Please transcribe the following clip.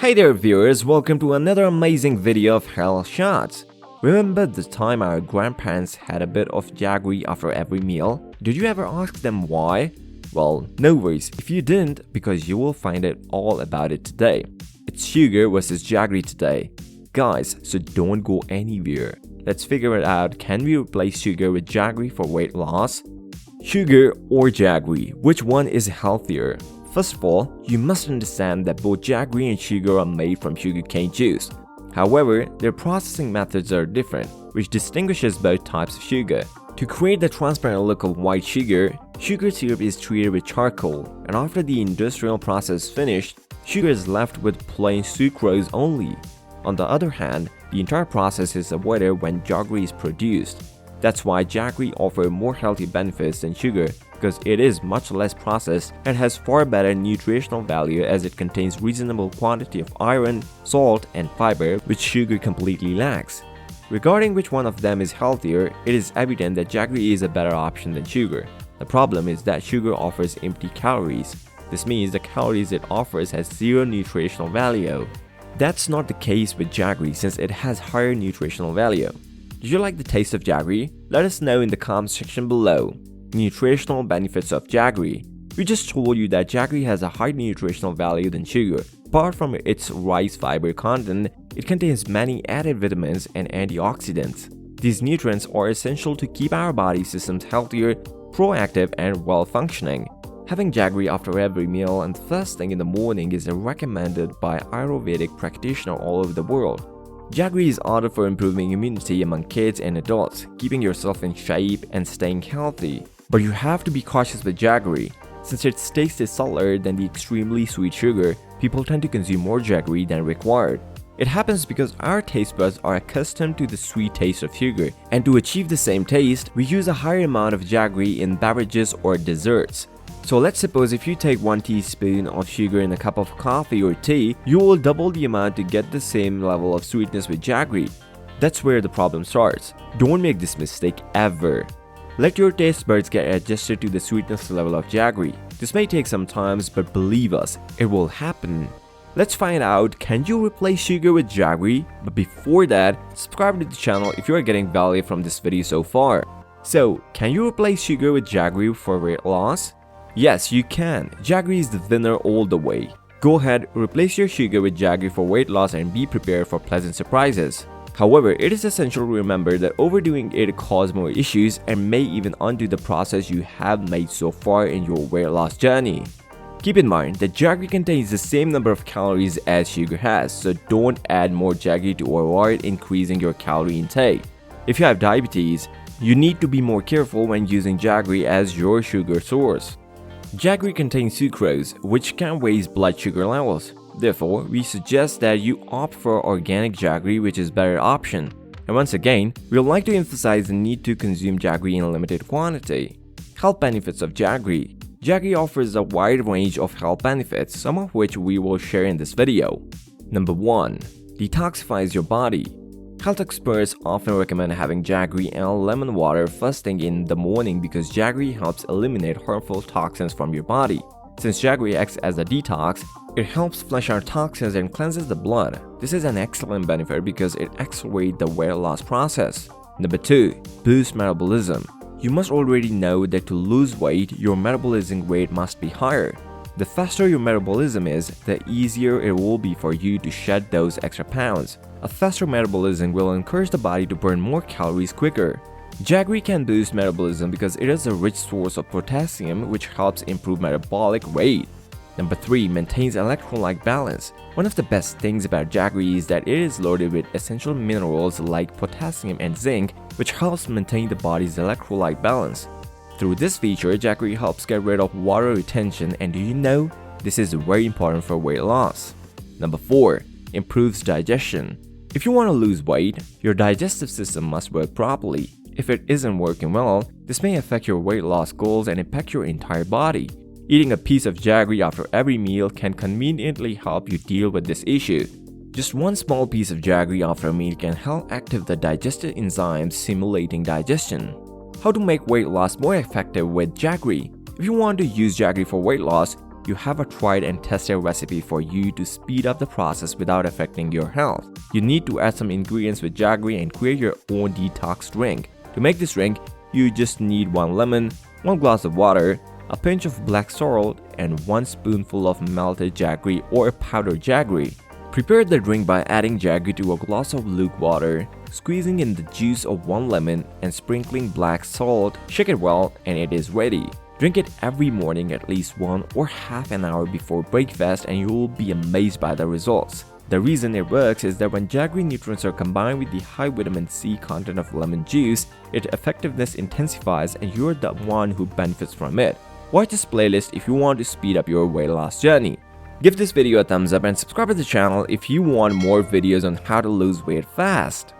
Hey there viewers, welcome to another amazing video of health shots. Remember the time our grandparents had a bit of jaggery after every meal? Did you ever ask them why? Well, no worries if you didn't, because you will find out all about it today. It's sugar versus jaggery today. Guys, so don't go anywhere. Let's figure it out. Can we replace sugar with jaggery for weight loss? Sugar or jaggery, which one is healthier? First of all, you must understand that both jaggery and sugar are made from sugarcane juice. However, their processing methods are different, which distinguishes both types of sugar. To create the transparent look of white sugar, sugar syrup is treated with charcoal, and after the industrial process is finished, sugar is left with plain sucrose only. On the other hand, the entire process is avoided when jaggery is produced. That's why jaggery offers more healthy benefits than sugar, because it is much less processed and has far better nutritional value as it contains reasonable quantity of iron, salt, and fiber, which sugar completely lacks. Regarding which one of them is healthier, it is evident that jaggery is a better option than sugar. The problem is that sugar offers empty calories. This means the calories it offers has zero nutritional value. That's not the case with jaggery since it has higher nutritional value. Did you like the taste of jaggery? Let us know in the comment section below. Nutritional benefits of jaggery. We just told you that jaggery has a higher nutritional value than sugar. Apart from its rice fiber content, it contains many added vitamins and antioxidants. These nutrients are essential to keep our body systems healthier, proactive, and well-functioning. Having jaggery after every meal and first thing in the morning is recommended by Ayurvedic practitioners all over the world. Jaggery is ordered for improving immunity among kids and adults, keeping yourself in shape and staying healthy. But you have to be cautious with jaggery. Since its taste is subtler than the extremely sweet sugar, people tend to consume more jaggery than required. It happens because our taste buds are accustomed to the sweet taste of sugar, and to achieve the same taste, we use a higher amount of jaggery in beverages or desserts. So let's suppose if you take 1 teaspoon of sugar in a cup of coffee or tea, you will double the amount to get the same level of sweetness with jaggery. That's where the problem starts. Don't make this mistake ever. Let your taste buds get adjusted to the sweetness level of jaggery. This may take some time, but believe us, it will happen. Let's find out, can you replace sugar with jaggery? But before that, subscribe to the channel if you are getting value from this video so far. So, can you replace sugar with jaggery for weight loss? Yes, you can. Jaggery is the winner all the way. Go ahead, replace your sugar with jaggery for weight loss and be prepared for pleasant surprises. However, it is essential to remember that overdoing it causes more issues and may even undo the process you have made so far in your weight loss journey. Keep in mind that jaggery contains the same number of calories as sugar has, so don't add more jaggery to avoid increasing your calorie intake. If you have diabetes, you need to be more careful when using jaggery as your sugar source. Jaggery contains sucrose, which can raise blood sugar levels. Therefore, we suggest that you opt for organic jaggery, which is a better option. And once again, we would like to emphasize the need to consume jaggery in a limited quantity. Health benefits of jaggery. Jaggery offers a wide range of health benefits, some of which we will share in this video. Number 1. Detoxifies your body. Health experts often recommend having jaggery and lemon water first thing in the morning because jaggery helps eliminate harmful toxins from your body. Since jaggery acts as a detox, it helps flush out toxins and cleanses the blood. This is an excellent benefit because it accelerates the weight loss process. Number 2. Boosts metabolism. You must already know that to lose weight, your metabolism rate must be higher. The faster your metabolism is, the easier it will be for you to shed those extra pounds. A faster metabolism will encourage the body to burn more calories quicker. Jaggery can boost metabolism because it is a rich source of potassium, which helps improve metabolic rate. Number 3. Maintains electrolyte balance. One of the best things about jaggery is that it is loaded with essential minerals like potassium and zinc, which helps maintain the body's electrolyte balance. Through this feature, jaggery helps get rid of water retention, and do you know, this is very important for weight loss. Number 4. Improves digestion. If you want to lose weight, your digestive system must work properly. If it isn't working well, this may affect your weight loss goals and impact your entire body. Eating a piece of jaggery after every meal can conveniently help you deal with this issue. Just one small piece of jaggery after a meal can help activate the digestive enzymes stimulating digestion. How to make weight loss more effective with jaggery? If you want to use jaggery for weight loss, you have a tried and tested recipe for you to speed up the process without affecting your health. You need to add some ingredients with Jaggery and create your own detox drink. To make this drink, you just need 1 lemon, 1 glass of water, a pinch of black salt, and 1 spoonful of melted Jaggery or powdered Jaggery. Prepare the drink by adding Jaggery to a glass of lukewarm water, squeezing in the juice of 1 lemon and sprinkling black salt. Shake it well and it is ready. Drink it every morning at least 1 or half an hour before breakfast and you will be amazed by the results. The reason it works is that when Jaggery nutrients are combined with the high vitamin C content of lemon juice, its effectiveness intensifies and you're the one who benefits from it. Watch this playlist if you want to speed up your weight loss journey. Give this video a thumbs up and subscribe to the channel if you want more videos on how to lose weight fast.